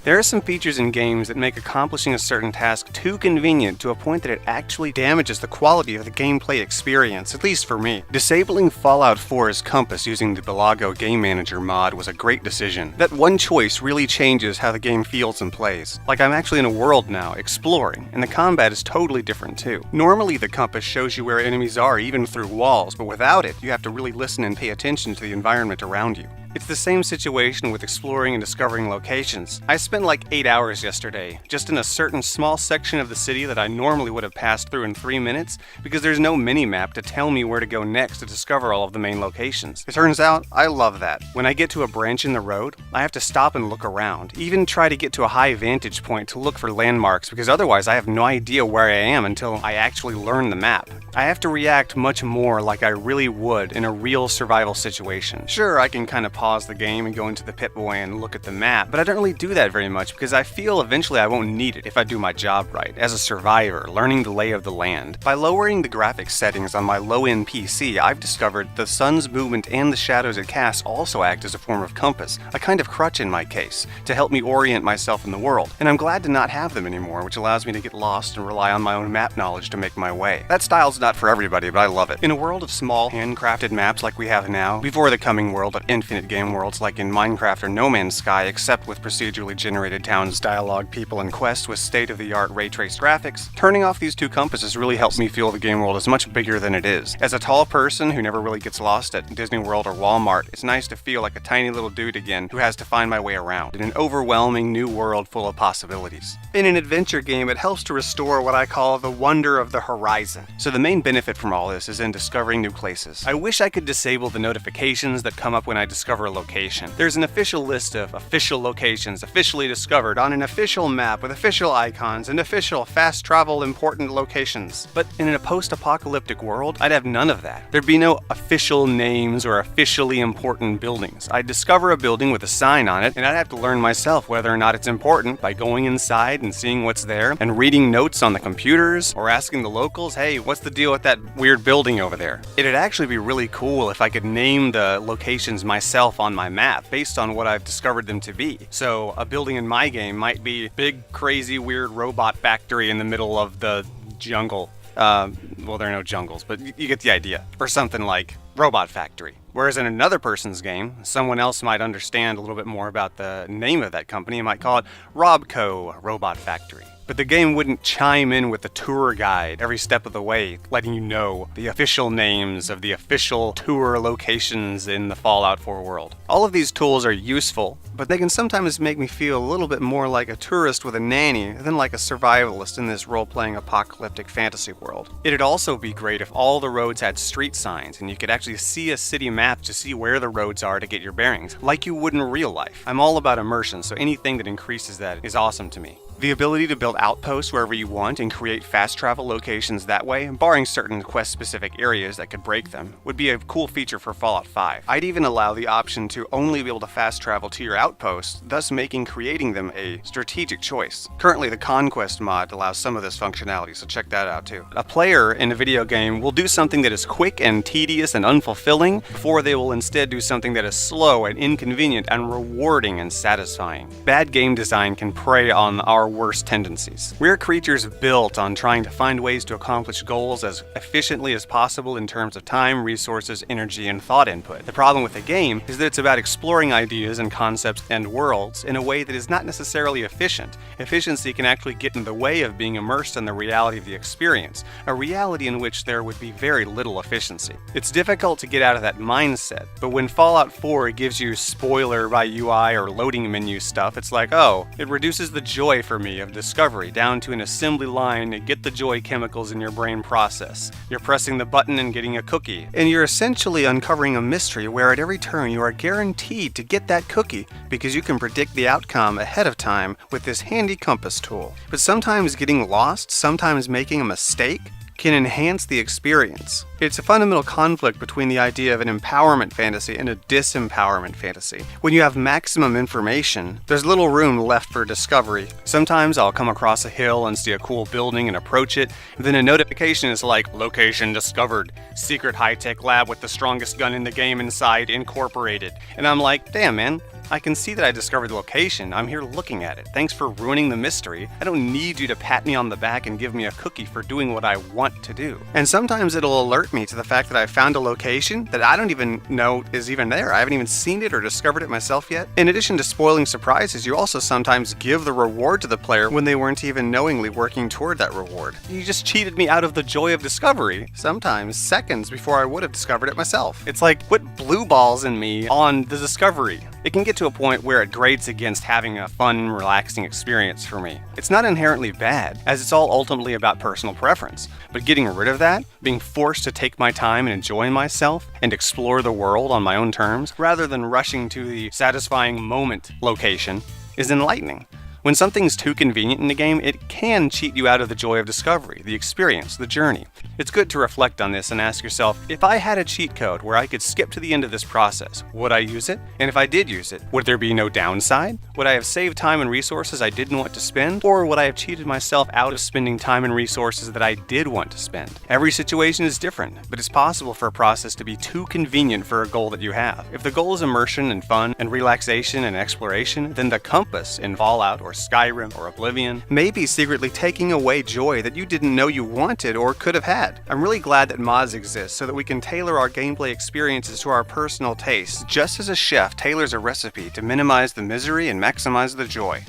There are some features in games that make accomplishing a certain task too convenient to a point that it actually damages the quality of the gameplay experience, at least for me. Disabling Fallout 4's compass using the Belago Game Manager mod was a great decision. That one choice really changes how the game feels and plays. Like I'm actually in a world now, exploring, and the combat is totally different too. Normally the compass shows you where enemies are even through walls, but without it, you have to really listen and pay attention to the environment around you. It's the same situation with exploring and discovering locations. I spent like 8 hours yesterday, just in a certain small section of the city that I normally would have passed through in 3 minutes, because there's no mini-map to tell me where to go next to discover all of the main locations. It turns out, I love that. When I get to a branch in the road, I have to stop and look around, even try to get to a high vantage point to look for landmarks, because otherwise I have no idea where I am until I actually learn the map. I have to react much more like I really would in a real survival situation. Sure, I can kind of pause the game and go into the Pip-Boy and look at the map, but I don't really do that very much because I feel eventually I won't need it if I do my job right. As a survivor, learning the lay of the land. By lowering the graphics settings on my low-end PC, I've discovered the sun's movement and the shadows it casts also act as a form of compass, a kind of crutch in my case, to help me orient myself in the world. And I'm glad to not have them anymore, which allows me to get lost and rely on my own map knowledge to make my way. That style's not for everybody, but I love it. In a world of small, handcrafted maps like we have now, before the coming world of infinite game worlds like in Minecraft or No Man's Sky, except with procedurally generated towns, dialogue, people, and quests with state-of-the-art ray-traced graphics, turning off these two compasses really helps me feel the game world is much bigger than it is. As a tall person who never really gets lost at Disney World or Walmart, it's nice to feel like a tiny little dude again who has to find my way around in an overwhelming new world full of possibilities. In an adventure game, it helps to restore what I call the wonder of the horizon. So the main benefit from all this is in discovering new places. I wish I could disable the notifications that come up when I discover a location. There's an official list of official locations officially discovered on an official map with official icons and official fast travel important locations. But in a post-apocalyptic world, I'd have none of that. There'd be no official names or officially important buildings. I'd discover a building with a sign on it, and I'd have to learn myself whether or not it's important by going inside and seeing what's there and reading notes on the computers or asking the locals, hey, what's the deal with that weird building over there? It'd actually be really cool if I could name the locations myself on my map based on what I've discovered them to be. So a building in my game might be big, crazy, weird robot factory in the middle of the jungle. Well, there are no jungles, but you get the idea. Or something like Robot Factory. Whereas in another person's game, someone else might understand a little bit more about the name of that company and might call it Robco Robot Factory. But the game wouldn't chime in with the tour guide every step of the way, letting you know the official names of the official tour locations in the Fallout 4 world. All of these tools are useful, but they can sometimes make me feel a little bit more like a tourist with a nanny than like a survivalist in this role-playing apocalyptic fantasy world. It'd also be great if all the roads had street signs and you could actually see a city map to see where the roads are to get your bearings, like you would in real life. I'm all about immersion, so anything that increases that is awesome to me. The ability to build outposts wherever you want and create fast travel locations that way, barring certain quest-specific areas that could break them, would be a cool feature for Fallout 5. I'd even allow the option to only be able to fast travel to your outposts, thus making creating them a strategic choice. Currently, the Conquest mod allows some of this functionality, so check that out too. A player in a video game will do something that is quick and tedious and unfulfilling before they will instead do something that is slow and inconvenient and rewarding and satisfying. Bad game design can prey on our worst tendencies. We're creatures built on trying to find ways to accomplish goals as efficiently as possible in terms of time, resources, energy, and thought input. The problem with the game is that it's about exploring ideas and concepts and worlds in a way that is not necessarily efficient. Efficiency can actually get in the way of being immersed in the reality of the experience, a reality in which there would be very little efficiency. It's difficult to get out of that mindset, but when Fallout 4 gives you spoiler by UI or loading menu stuff, it's like, oh, it reduces the joy for me of discovery down to an assembly line to get the joy chemicals in your brain process. You're pressing the button and getting a cookie, and you're essentially uncovering a mystery where at every turn you are guaranteed to get that cookie because you can predict the outcome ahead of time with this handy compass tool. But sometimes getting lost, sometimes making a mistake, can enhance the experience. It's a fundamental conflict between the idea of an empowerment fantasy and a disempowerment fantasy. When you have maximum information, there's little room left for discovery. Sometimes I'll come across a hill and see a cool building and approach it, and then a notification is like, "Location discovered. Secret high-tech lab with the strongest gun in the game inside incorporated." And I'm like, damn man, I can see that I discovered the location. I'm here looking at it. Thanks for ruining the mystery. I don't need you to pat me on the back and give me a cookie for doing what I want to do. And sometimes it'll alert me to the fact that I found a location that I don't even know is even there. I haven't even seen it or discovered it myself yet. In addition to spoiling surprises, you also sometimes give the reward to the player when they weren't even knowingly working toward that reward. You just cheated me out of the joy of discovery, sometimes seconds before I would have discovered it myself. It's like, put blue balls in me on the discovery. It can get to a point where it grates against having a fun, relaxing experience for me. It's not inherently bad, as it's all ultimately about personal preference. But getting rid of that, being forced to take my time and enjoy myself, and explore the world on my own terms, rather than rushing to the satisfying moment location, is enlightening. When something's too convenient in the game, it can cheat you out of the joy of discovery, the experience, the journey. It's good to reflect on this and ask yourself, if I had a cheat code where I could skip to the end of this process, would I use it? And if I did use it, would there be no downside? Would I have saved time and resources I didn't want to spend? Or would I have cheated myself out of spending time and resources that I did want to spend? Every situation is different, but it's possible for a process to be too convenient for a goal that you have. If the goal is immersion and fun and relaxation and exploration, then the compass in Fallout or Skyrim or Oblivion may be secretly taking away joy that you didn't know you wanted or could have had. I'm really glad that mods exist so that we can tailor our gameplay experiences to our personal tastes, just as a chef tailors a recipe to minimize the misery and maximize the joy.